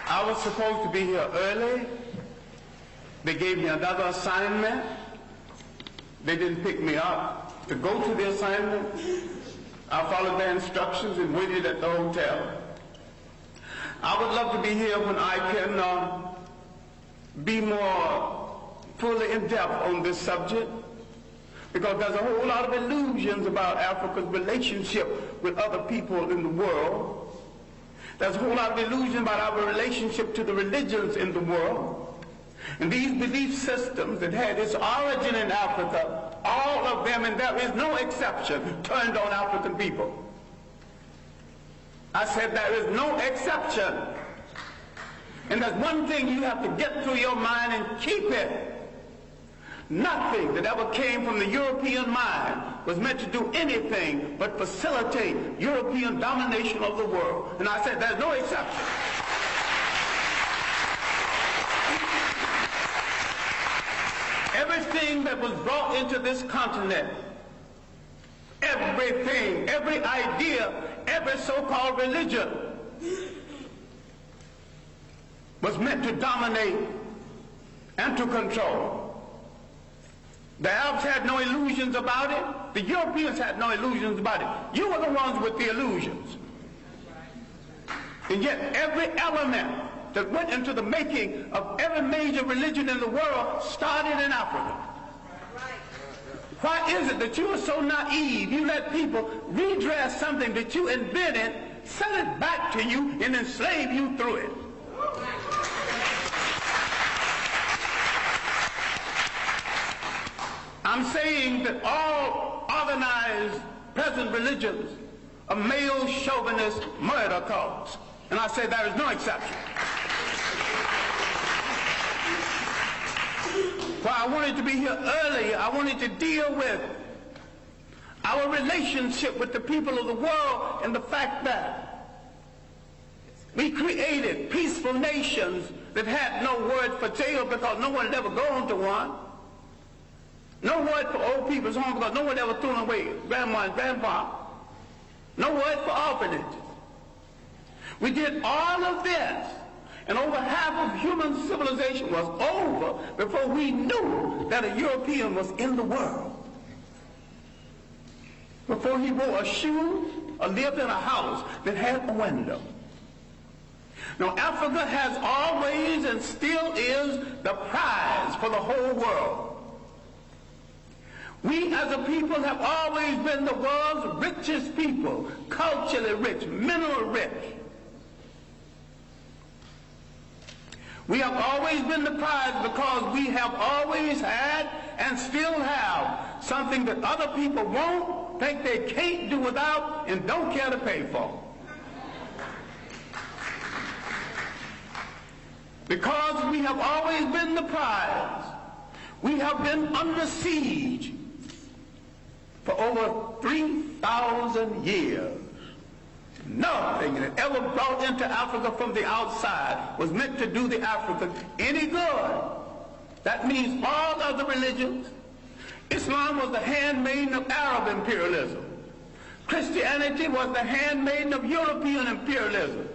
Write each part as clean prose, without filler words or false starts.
I was supposed to be here early. They gave me another assignment. They didn't pick me up to go to the assignment. I followed their instructions and waited at the hotel. I would love to be here when I can be more fully in depth on this subject, because there's a whole lot of illusions about Africa's relationship with other people in the world. There's a whole lot of illusion about our relationship to the religions in the world. And these belief systems that had its origin in Africa, all of them, and there is no exception, turned on African people. I said there is no exception. And there's one thing you have to get through your mind and keep it. Nothing that ever came from the European mind was meant to do anything but facilitate European domination of the world. And I said there's no exception. Everything that was brought into this continent, everything, every idea, every so-called religion was meant to dominate and to control. The Arabs had no illusions about it. The Europeans had no illusions about it. You were the ones with the illusions. And yet every element that went into the making of every major religion in the world started in Africa. Why is it that you are so naive? You let people redress something that you invented, sell it back to you, and enslave you through it. I'm saying that all organized present religions are male chauvinist murder cults. And I say there is no exception. Why I wanted to be here early, I wanted to deal with our relationship with the people of the world and the fact that we created peaceful nations that had no word for jail because no one had ever gone to one. No word for old people's home because no one ever threw them away, grandma and grandpa. No word for orphanages. We did all of this, and over half of human civilization was over before we knew that a European was in the world. Before he wore a shoe or lived in a house that had a window. Now, Africa has always and still is the prize for the whole world. We as a people have always been the world's richest people, culturally rich, mineral rich. We have always been the prize because we have always had and still have something that other people won't, think they can't do without, and don't care to pay for. Because we have always been the prize, we have been under siege for over 3,000 years. Nothing that ever brought into Africa from the outside was meant to do the Africans any good. That means all other religions. Islam was the handmaiden of Arab imperialism. Christianity was the handmaiden of European imperialism.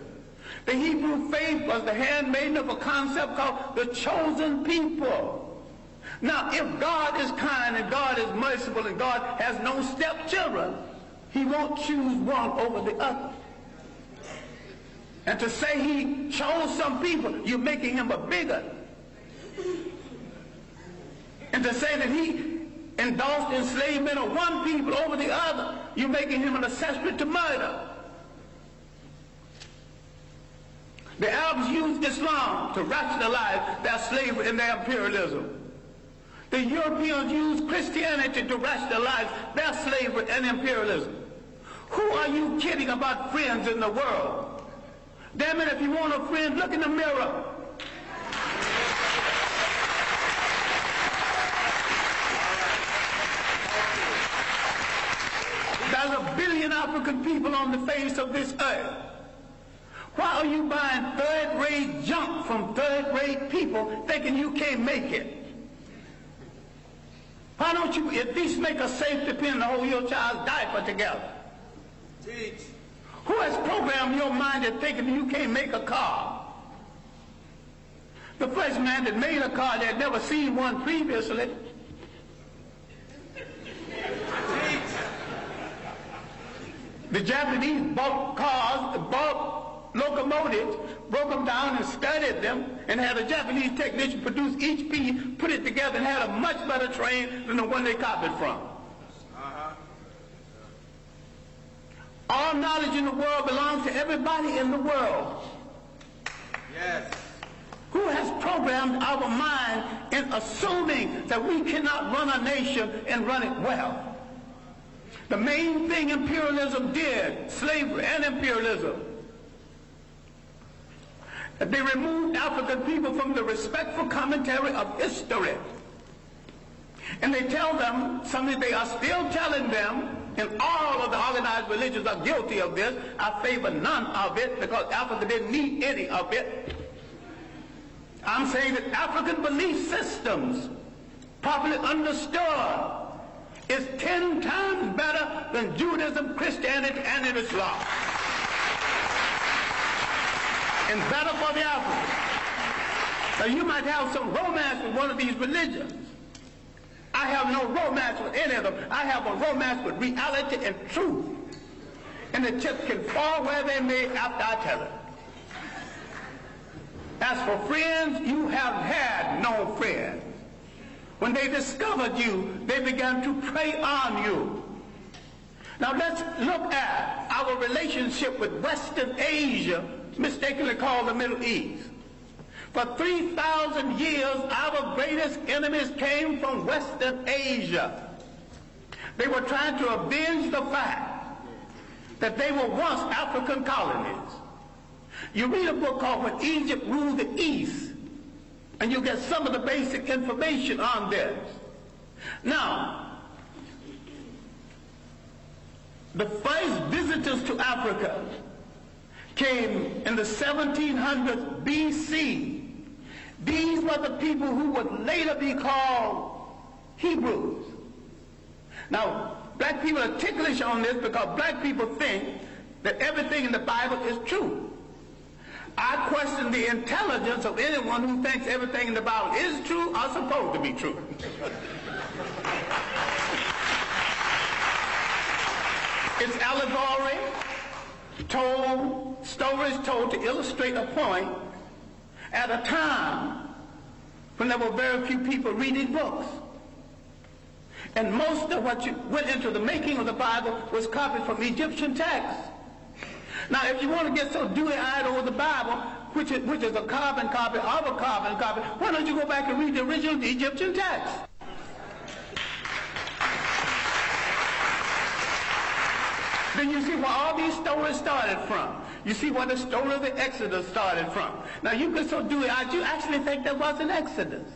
The Hebrew faith was the handmaiden of a concept called the chosen people. Now, if God is kind and God is merciful and God has no stepchildren, he won't choose one over the other. And to say he chose some people, you're making him a bigot. And to say that he endorsed enslavement of one people over the other, you're making him an accessory to murder. The Arabs used Islam to rationalize their slavery and their imperialism. The Europeans used Christianity to rationalize their slavery and imperialism. Who are you kidding about friends in the world? Damn it, if you want a friend, look in the mirror. There's 1 billion African people on the face of this earth. Why are you buying third-rate junk from third-rate people thinking you can't make it? Why don't you at least make a safety pin to hold your child's diaper together? Teach. Who has programmed your mind to thinking you can't make a car? The first man that made a car, they had never seen one previously. The Japanese bought cars, bought locomotives, broke them down and studied them, and had a Japanese technician produce each piece, put it together, and had a much better train than the one they copied from. All knowledge in the world belongs to everybody in the world. Yes. Who has programmed our mind in assuming that we cannot run a nation and run it well? The main thing imperialism did, slavery and imperialism, that they removed African people from the respectful commentary of history. And they tell them something they are still telling them, and all of the organized religions are guilty of this. I favor none of it because Africa didn't need any of it. I'm saying that African belief systems, properly understood, is 10 times better than Judaism, Christianity, and Islam. And better for the Africans. So you might have some romance with one of these religions. I have no romance with any of them. I have a romance with reality and truth. And the chips can fall where they may after I tell it. As for friends, you have had no friends. When they discovered you, they began to prey on you. Now let's look at our relationship with Western Asia, mistakenly called the Middle East. For 3,000 years, our greatest enemies came from Western Asia. They were trying to avenge the fact that they were once African colonies. You read a book called When Egypt Ruled the East, and you get some of the basic information on this. Now, the first visitors to Africa came in the 1700s BC. These were the people who would later be called Hebrews. Now, black people are ticklish on this because black people think that everything in the Bible is true. I question the intelligence of anyone who thinks everything in the Bible is true or supposed to be true. It's allegory, stories told to illustrate a point at a time when there were very few people reading books. And most of what went into the making of the Bible was copied from Egyptian texts. Now, if you want to get so dewy-eyed over the Bible, which is a carbon copy of a carbon copy, why don't you go back and read the original Egyptian text? Then you see where all these stories started from. You see where the story of the Exodus started from. Now, you get so dewy-eyed, you actually think there was an Exodus.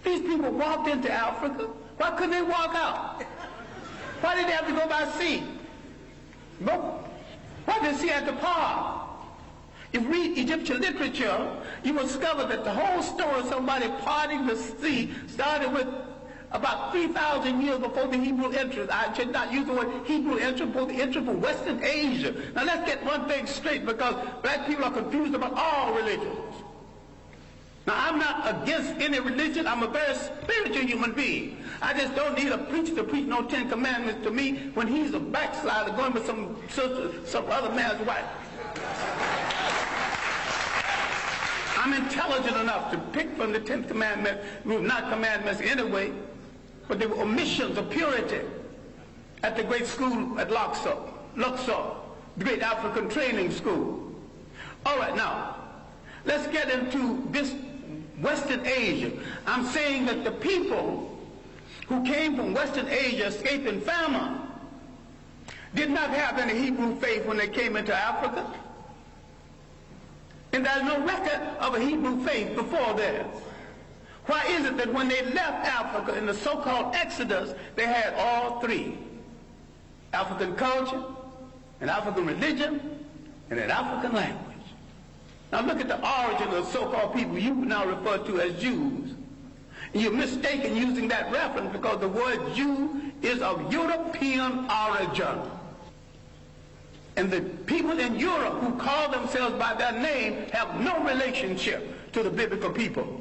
These people walked into Africa. Why couldn't they walk out? Why did they have to go by sea? No. Why did they see at the park? If you read Egyptian literature, you will discover that the whole story of somebody parting the sea started with about 3,000 years before the Hebrew entrance. I should not use the word Hebrew entrance, but the entrance from Western Asia. Now let's get one thing straight, because black people are confused about all religions. Now, I'm not against any religion. I'm a very spiritual human being. I just don't need a preacher to preach no 10 Commandments to me when he's a backslider going with some other man's wife. I'm intelligent enough to pick from the 10th commandment, not commandments anyway, but they were omissions of purity at the great school at Luxor, the great African training school. All right, now, let's get into this Western Asia. I'm saying that the people who came from Western Asia escaping famine did not have any Hebrew faith when they came into Africa. And there's no record of a Hebrew faith before this. Why is it that when they left Africa in the so-called Exodus, they had all three? African culture, an African religion, and an African language. Now look at the origin of the so-called people you now refer to as Jews. And you're mistaken using that reference because the word Jew is of European origin. And the people in Europe who call themselves by their name have no relationship to the biblical people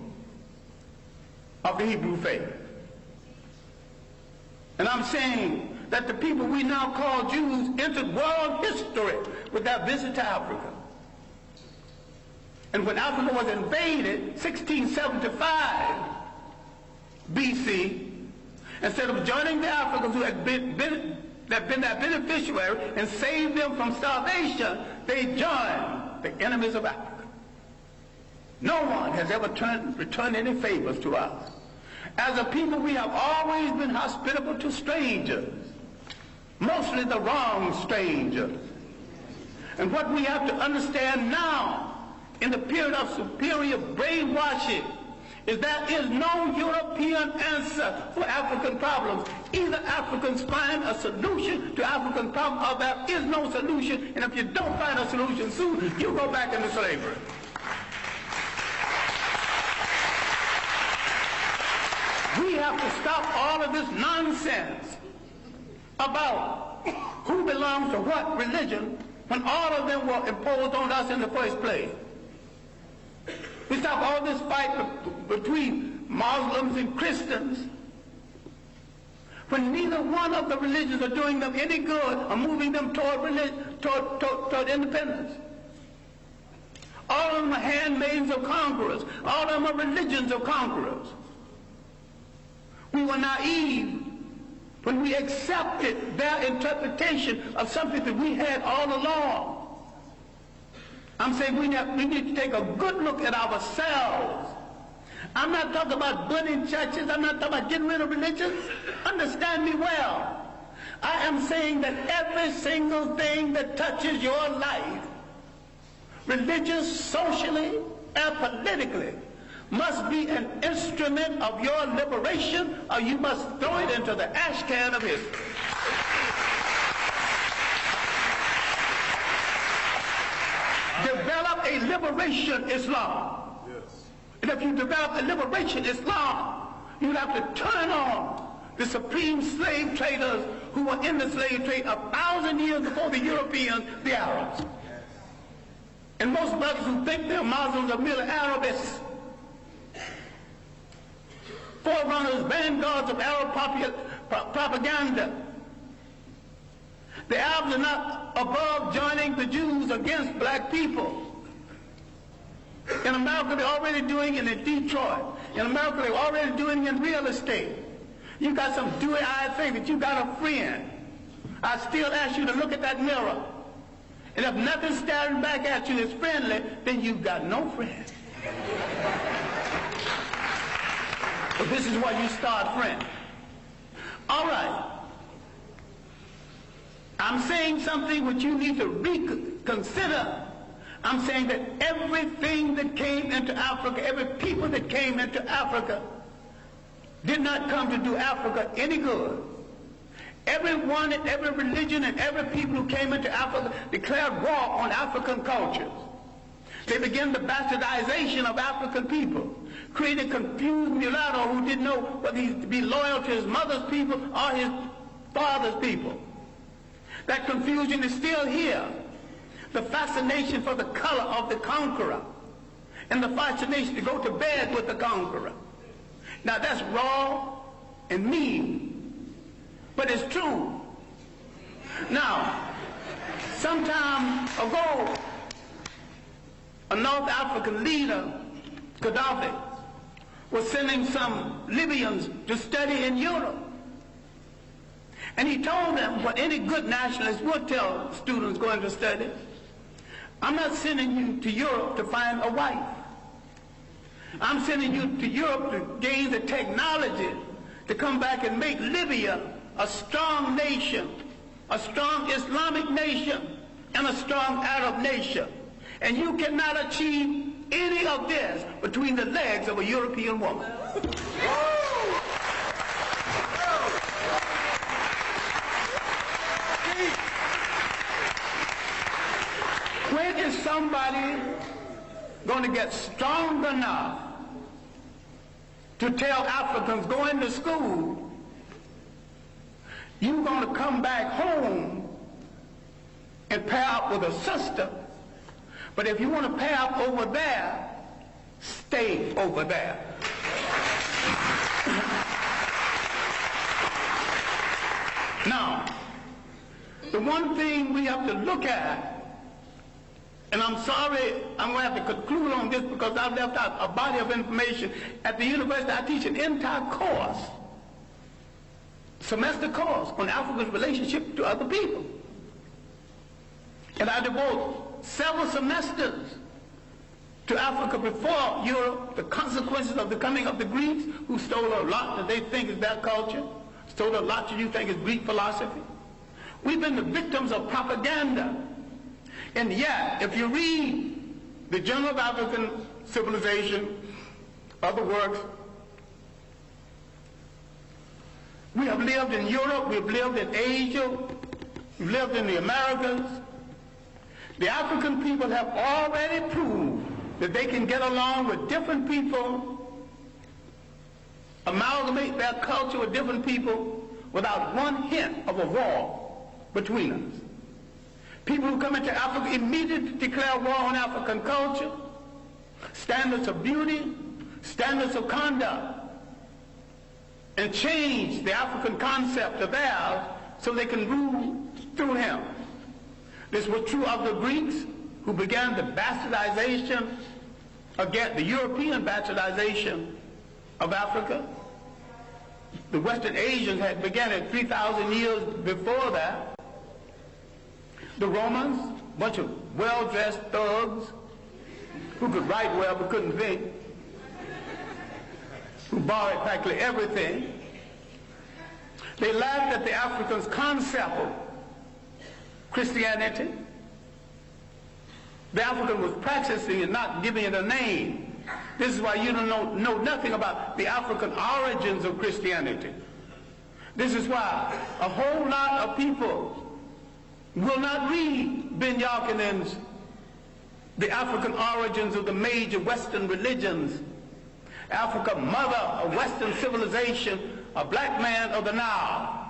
of the Hebrew faith. And I'm saying that the people we now call Jews entered world history with their visit to Africa. And when Africa was invaded, 1675 BC, instead of joining the Africans who had been their beneficiary and saved them from starvation, they joined the enemies of Africa. No one has ever returned any favors to us. As a people, we have always been hospitable to strangers, mostly the wrong strangers. And what we have to understand now, in the period of superior brainwashing, is there is no European answer for African problems. Either Africans find a solution to African problems, or there is no solution, and if you don't find a solution soon, you go back into slavery. We have to stop all of this nonsense about who belongs to what religion when all of them were imposed on us in the first place. We stop all this fight between Muslims and Christians when neither one of the religions are doing them any good or moving them toward independence. All of them are handmaids of conquerors. All of them are religions of conquerors. We were naive when we accepted their interpretation of something that we had all along. I'm saying we need to take a good look at ourselves. I'm not talking about burning churches. I'm not talking about getting rid of religion. Understand me well. I am saying that every single thing that touches your life, religious, socially, and politically, must be an instrument of your liberation, or you must throw it into the ash can of history. Develop a liberation Islam. Yes. And if you develop a liberation Islam, you have to turn on the supreme slave traders who were in the slave trade 1,000 years before the Europeans, the Arabs. Yes. And most brothers who think they're Muslims are merely Arabists. Forerunners, vanguards of Arab propaganda. The Arabs are not above joining the Jews against black people. In America, they're already doing it in Detroit. In America, they're already doing it in real estate. You got some dewy-eyed thing that you got a friend. I still ask you to look at that mirror. And if nothing staring back at you is friendly, then you've got no friend. But this is where you start friends. All right. I'm saying something which you need to reconsider. I'm saying that everything that came into Africa, every people that came into Africa, did not come to do Africa any good. Everyone and every religion and every people who came into Africa declared war on African cultures. They began the bastardization of African people, created confused mulatto who didn't know whether he'd be loyal to his mother's people or his father's people. That confusion is still here. The fascination for the color of the conqueror and the fascination to go to bed with the conqueror. Now that's raw and mean, but it's true. Now, some time ago, a North African leader, Gaddafi, was sending some Libyans to study in Europe. And he told them what any good nationalist would tell students going to study: I'm not sending you to Europe to find a wife. I'm sending you to Europe to gain the technology to come back and make Libya a strong nation, a strong Islamic nation, and a strong Arab nation. And you cannot achieve any of this between the legs of a European woman. When is somebody going to get strong enough to tell Africans going to school, you're going to come back home and pair up with a sister. But if you want to pair up over there, stay over there. Now, the one thing we have to look at, and I'm sorry, I'm going to have to conclude on this because I've left out a body of information. At the university, I teach an entire course, semester course, on Africa's relationship to other people. And I devote several semesters to Africa before Europe, the consequences of the coming of the Greeks, who stole a lot that they think is their culture, stole a lot that you think is Greek philosophy. We've been the victims of propaganda. And yet, if you read the Journal of African Civilization, other works, we have lived in Europe, we've lived in Asia, we've lived in the Americas. The African people have already proved that they can get along with different people, amalgamate their culture with different people without one hint of a war between us. People who come into Africa immediately declare war on African culture, standards of beauty, standards of conduct, and change the African concept of theirs so they can rule through him. This was true of the Greeks, who began the bastardization, again, the European bastardization of Africa. The Western Asians had begun it 3,000 years before that. The Romans, a bunch of well-dressed thugs who could write well but couldn't think, who borrowed practically everything. They laughed at the Africans' concept of Christianity. The African was practicing and not giving it a name. This is why you don't know nothing about the African origins of Christianity. This is why a whole lot of people will not read Ben Yakinen's The African Origins of the Major Western Religions, Africa, Mother of Western Civilization, a Black Man of the Nile.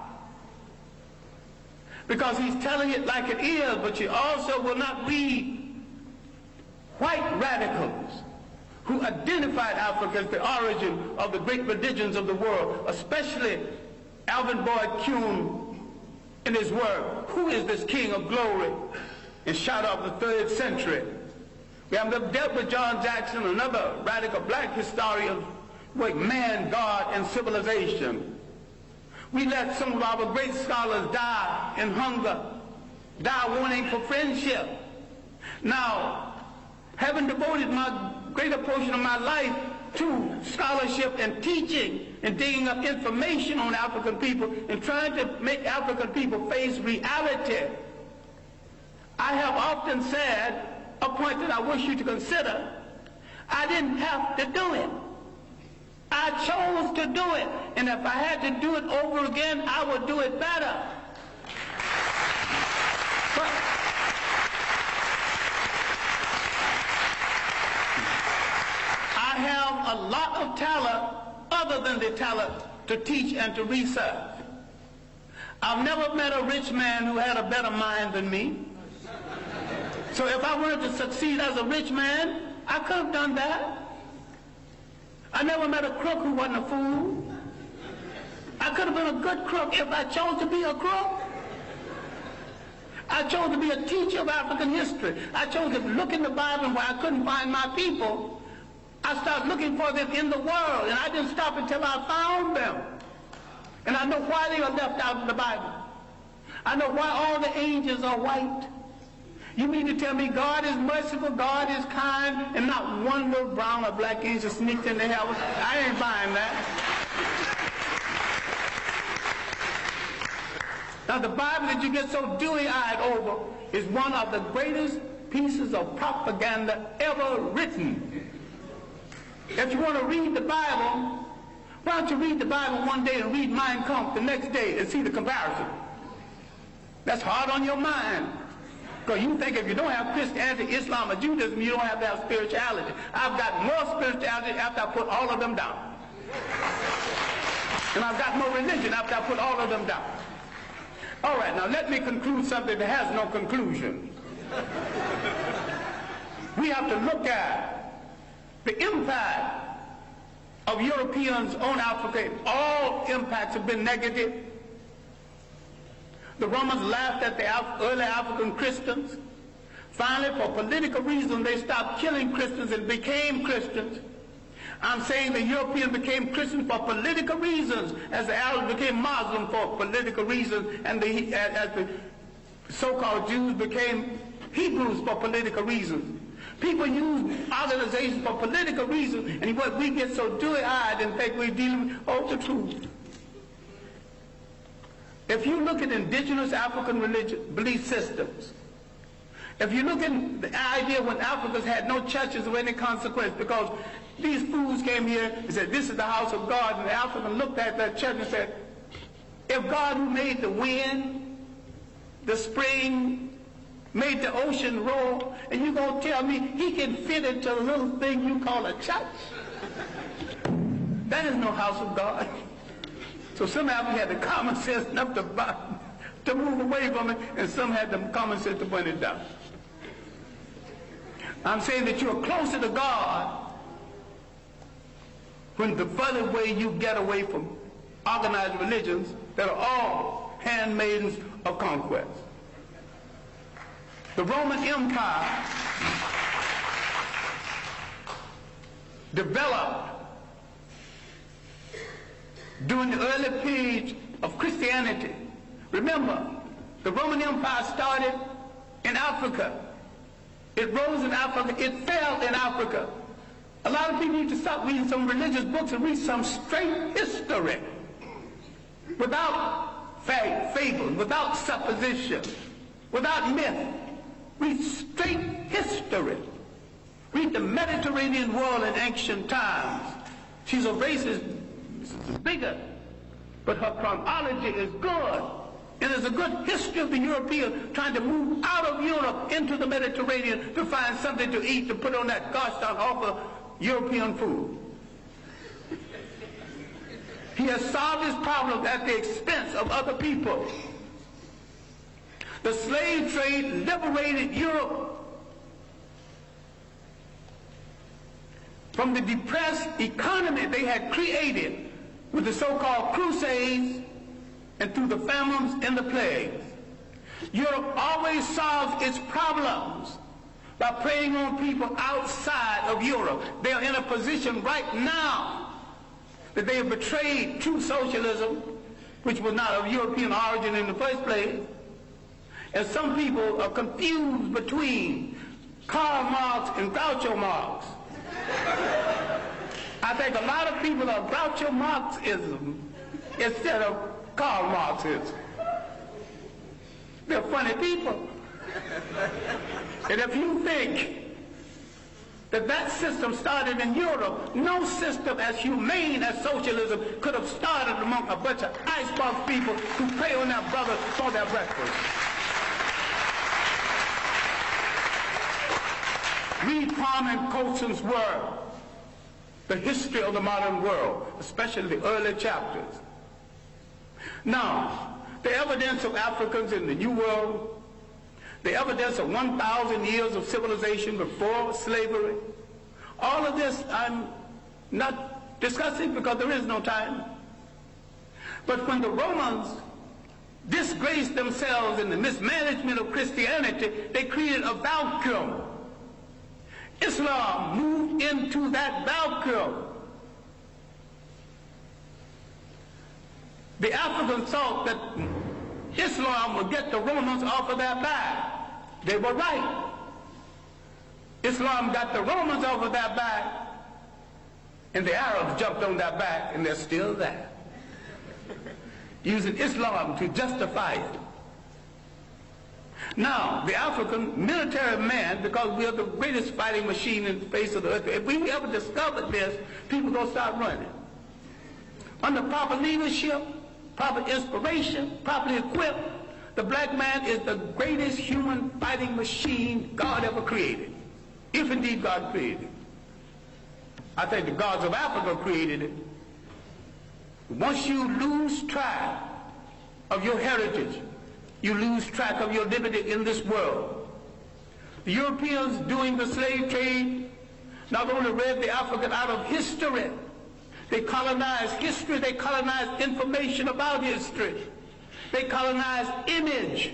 Because he's telling it like it is, but you also will not read white radicals who identified Africa as the origin of the great religions of the world, especially Alvin Boyd Kuhn in his work, Who is This King of Glory? In Shadow of the 3rd Century. We have dealt with John Jackson, another radical black historian, with man, God, and civilization. We let some of our great scholars die in hunger, die wanting for friendship. Now, having devoted my greater portion of my life to scholarship and teaching and digging up information on African people and trying to make African people face reality, I have often said, a point that I wish you to consider, I didn't have to do it. I chose to do it. And if I had to do it over again, I would do it better. But I have a lot of talent other than the talent to teach and to research. I've never met a rich man who had a better mind than me. So if I wanted to succeed as a rich man, I could have done that. I never met a crook who wasn't a fool. I could have been a good crook if I chose to be a crook. I chose to be a teacher of African history. I chose to look in the Bible where I couldn't find my people. I started looking for them in the world, and I didn't stop until I found them. And I know why they were left out of the Bible. I know why all the angels are white. You mean to tell me God is merciful, God is kind, and not one little brown or black angel sneaked into heaven? I ain't buying that. Now the Bible that you get so dewy-eyed over is one of the greatest pieces of propaganda ever written. If you want to read the Bible, why don't you read the Bible one day and read Mein Kampf the next day and see the comparison? That's hard on your mind. Because you think if you don't have Christianity, Islam, or Judaism, you don't have that spirituality. I've got more spirituality after I put all of them down. And I've got more religion after I put all of them down. All right, now let me conclude something that has no conclusion. We have to look at the impact of Europeans on Africa. All impacts have been negative. The Romans laughed at the early African Christians. Finally, for political reasons, they stopped killing Christians and became Christians. I'm saying the Europeans became Christians for political reasons, as the Arabs became Muslim for political reasons, and as the so-called Jews became Hebrews for political reasons. People use organizations for political reasons, and what we get so dewy-eyed and think we're dealing with the truth. If you look at indigenous African religious belief systems, if you look at the idea when Africans had no churches of any consequence, because these fools came here and said, this is the house of God, and the African looked at that church and said, if God who made the wind, the spring, made the ocean roar, and you're going to tell me he can fit into a little thing you call a church? That is no house of God. So some Africans had the common sense enough to move away from it, and some had the common sense to burn it down. I'm saying that you're closer to God when the further way you get away from organized religions that are all handmaidens of conquest. The Roman Empire developed during the early period of Christianity. Remember, the Roman Empire started in Africa. It rose in Africa. It fell in Africa. A lot of people need to stop reading some religious books and read some straight history without fables, without supposition, without myth. Read straight history. Read the Mediterranean world in ancient times. She's a racist bigot, but her chronology is good. And there's a good history of the European trying to move out of Europe into the Mediterranean to find something to eat, to put on that gosh darn awful European food. He has solved his problem at the expense of other people. The slave trade liberated Europe from the depressed economy they had created with the so-called Crusades and through the famines and the plagues. Europe always solves its problems by preying on people outside of Europe. They are in a position right now that they have betrayed true socialism, which was not of European origin in the first place. And some people are confused between Karl Marx and Groucho Marx. I think a lot of people are Groucho Marxism instead of Karl Marxism. They're funny people. And if you think that that system started in Europe, no system as humane as socialism could have started among a bunch of icebox people who prey on their brothers for their breakfast. Read Parman Colson's work, The History of the Modern World, especially the early chapters. Now, the evidence of Africans in the New World, the evidence of 1,000 years of civilization before slavery, all of this I'm not discussing because there is no time. But when the Romans disgraced themselves in the mismanagement of Christianity, they created a vacuum. Islam moved into that vacuum. The Africans thought that Islam would get the Romans off of their back. They were right. Islam got the Romans off of their back, and the Arabs jumped on their back, and they're still there, using Islam to justify it. Now, the African military man, because we are the greatest fighting machine in the face of the earth, if we ever discovered this, people are going to start running. Under proper leadership, proper inspiration, properly equipped, the black man is the greatest human fighting machine God ever created. If indeed God created it. I think the gods of Africa created it. Once you lose track of your heritage, you lose track of your liberty in this world. The Europeans doing the slave trade not only read the African out of history, they colonized history, they colonized information about history, they colonized image.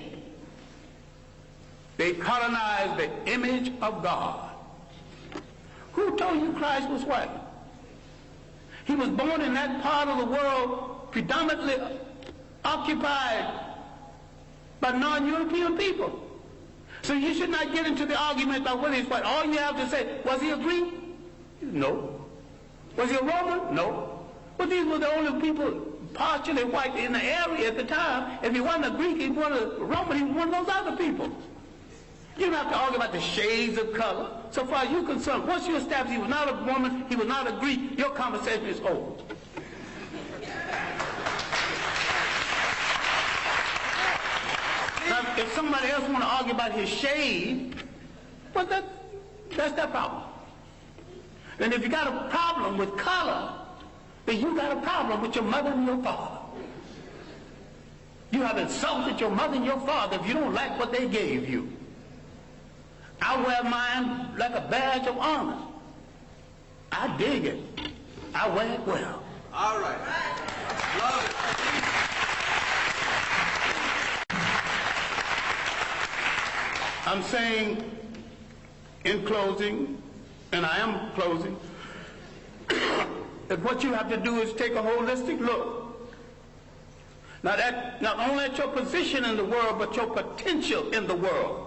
They colonized the image of God. Who told you Christ was white? He was born in that part of the world predominantly occupied by non-European people. So you should not get into the argument about whether he's white. All you have to say, was he a Greek? No. Was he a Roman? No. But these were the only people partially white in the area at the time. If he wasn't a Greek, he wasn't a Roman, he was one of those other people. You don't have to argue about the shades of color. So far as you're concerned, once you establish he was not a woman, he was not a Greek, your conversation is over. Now, if somebody else want to argue about his shade, well, that's their problem. And if you got a problem with color, then you got a problem with your mother and your father. You have insulted your mother and your father if you don't like what they gave you. I wear mine like a badge of honor. I dig it. I wear it well. All right. Love it. I'm saying in closing, and I am closing, that what you have to do is take a holistic look. Not only at your position in the world, but your potential in the world.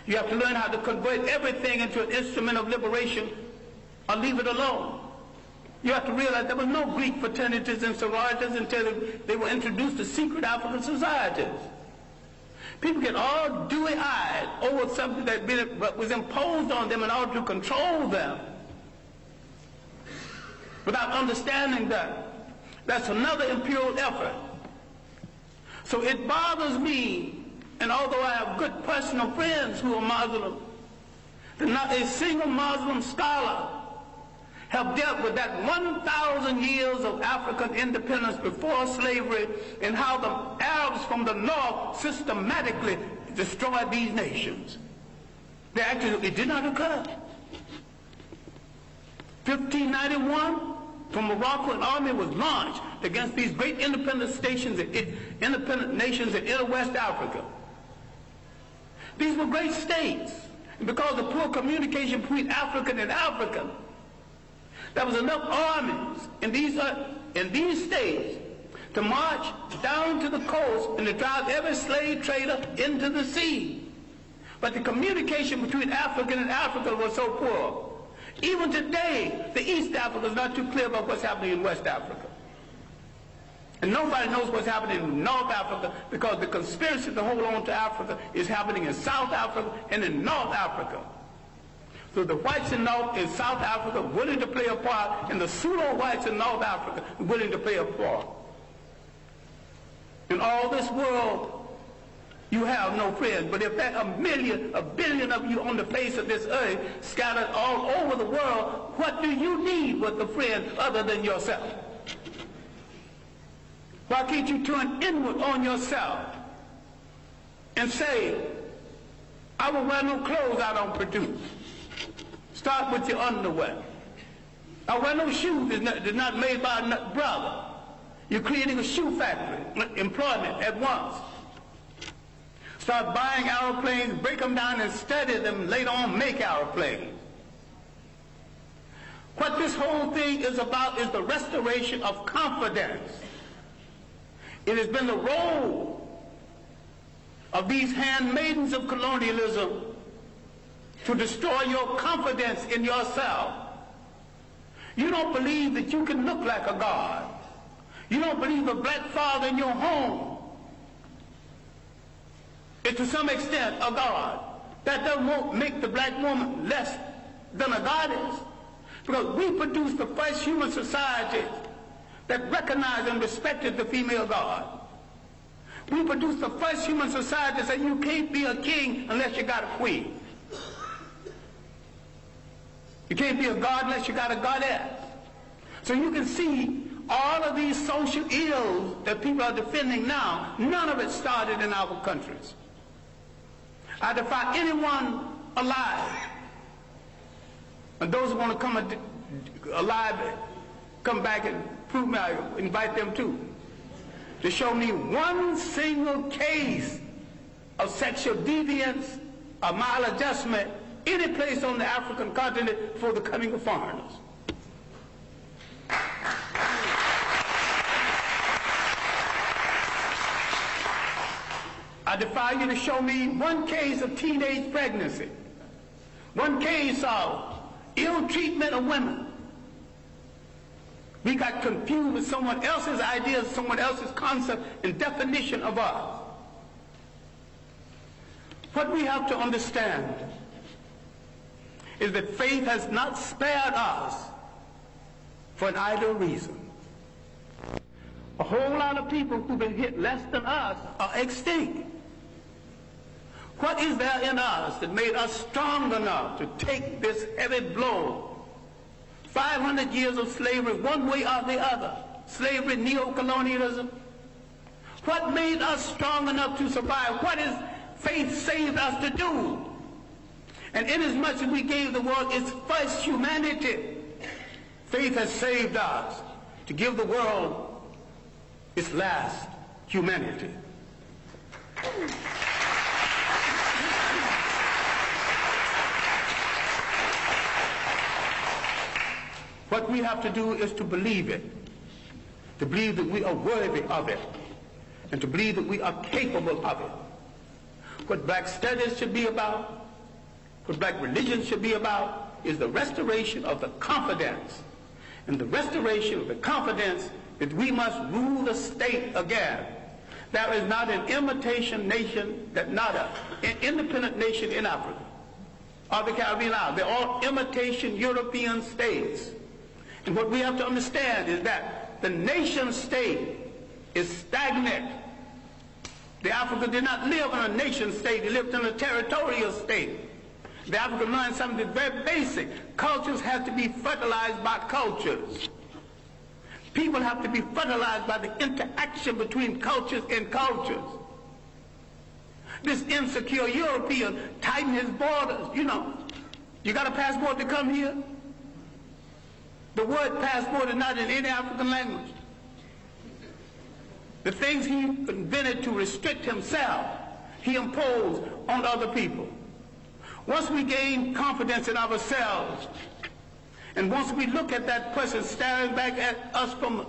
You have to learn how to convert everything into an instrument of liberation or leave it alone. You have to realize there were no Greek fraternities and sororities until they were introduced to secret African societies. People get all dewy-eyed over something that was imposed on them in order to control them without understanding that. That's another imperial effort. So it bothers me. And although I have good personal friends who are Muslim, that not a single Muslim scholar have dealt with that 1,000 years of African independence before slavery and how the Arabs from the north systematically destroyed these nations. It did not occur. 1591, from Morocco, an army was launched against these great independent nations in inner West Africa. These were great states. And because of poor communication between African and African, there was enough armies in these states to march down to the coast and to drive every slave trader into the sea. But the communication between African and Africa was so poor. Even today, the East Africa is not too clear about what's happening in West Africa. And nobody knows what's happening in North Africa because the conspiracy to hold on to Africa is happening in South Africa and in North Africa. So the whites in South Africa willing to play a part, and the pseudo-whites in North Africa willing to play a part. In all this world, you have no friends. But if there are a billion of you on the face of this earth scattered all over the world, what do you need with a friend other than yourself? Why can't you turn inward on yourself and say, I will wear no clothes I don't produce. Start with your underwear. I wear no shoes that's not made by a brother. You're creating a shoe factory, employment at once. Start buying airplanes, break them down and study them, later on make airplanes. What this whole thing is about is the restoration of confidence. It has been the role of these handmaidens of colonialism to destroy your confidence in yourself. You don't believe that you can look like a god. You don't believe a black father in your home is to some extent a god. That doesn't make the black woman less than a goddess. Because we produced the first human society that recognized and respected the female god. We produced the first human society that said you can't be a king unless you got a queen. You can't be a god unless you got a goddess. So you can see all of these social ills that people are defending now, none of it started in our countries. I defy anyone alive, and those who want to come alive, come back and prove me, I invite them too, to show me one single case of sexual deviance or maladjustment any place on the African continent for the coming of foreigners. I defy you to show me one case of teenage pregnancy, one case of ill treatment of women. We got confused with someone else's ideas, someone else's concept and definition of us. What we have to understand is that faith has not spared us for an idle reason. A whole lot of people who've been hit less than us are extinct. What is there in us that made us strong enough to take this heavy blow? 500 years of slavery, one way or the other. Slavery, neo-colonialism. What made us strong enough to survive? What is faith saved us to do? And inasmuch as we gave the world its first humanity, faith has saved us to give the world its last humanity. What we have to do is to believe it, to believe that we are worthy of it, and to believe that we are capable of it. What black studies should be about, what black religion should be about, is the restoration of the confidence, and the restoration of the confidence that we must rule the state again. There is not an imitation nation, an independent nation in Africa or the Caribbean islands. They're all imitation European states. And what we have to understand is that the nation state is stagnant. The African did not live in a nation state, he lived in a territorial state. The African learned something very basic. Cultures have to be fertilized by cultures. People have to be fertilized by the interaction between cultures and cultures. This insecure European tightened his borders. You know, you got a passport to come here? The word passport is not in any African language. The things he invented to restrict himself, he imposed on other people. Once we gain confidence in ourselves, and once we look at that person staring back at us from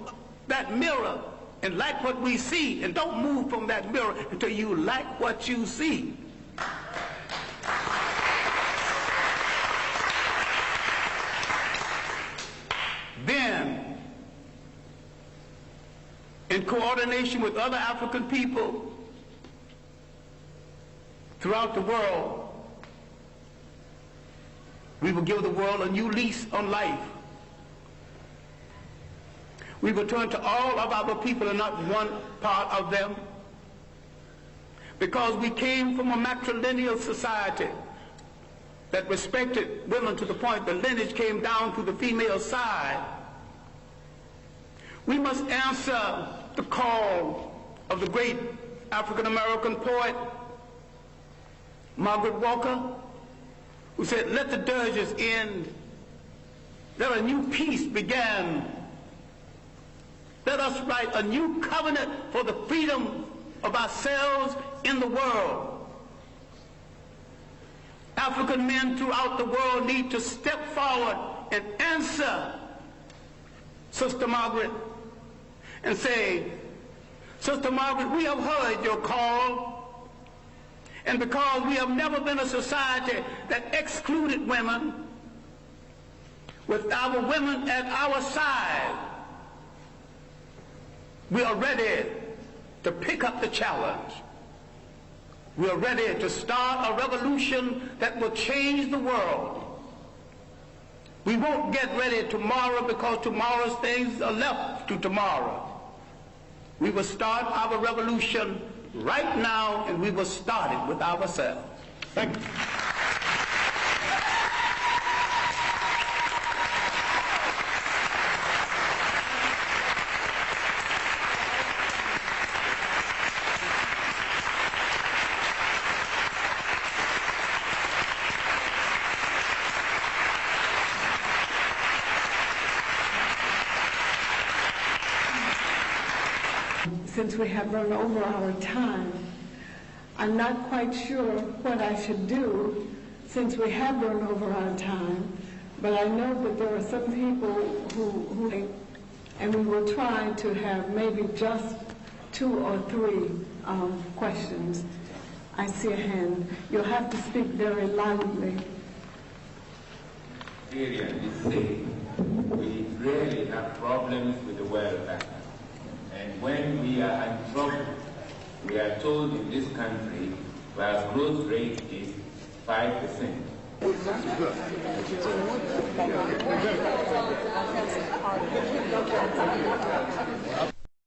that mirror and like what we see, and don't move from that mirror until you like what you see. Then, in coordination with other African people throughout the world, we will give the world a new lease on life. We will turn to all of our people and not one part of them, because we came from a matrilineal society that respected women to the point the lineage came down to the female side. We must answer the call of the great African-American poet, Margaret Walker, who said, "Let the dirges end, let a new peace begin. Let us write a new covenant for the freedom of ourselves in the world." African men throughout the world need to step forward and answer Sister Margaret and say, "Sister Margaret, we have heard your call, and because we have never been a society that excluded women, with our women at our side, we are ready to pick up the challenge. We are ready to start a revolution that will change the world. We won't get ready tomorrow because tomorrow's things are left to tomorrow. We will start our revolution right now, and we will start it with ourselves." Thank you. since we have run over our time. I'm not quite sure what I should do since we have run over our time, but I know that there are some people who and we will try to have maybe just 2 or 3 questions. I see a hand. You'll have to speak very loudly. We really have problems with the welfare. And when we are in trouble, we are told in this country our growth rate is 5%.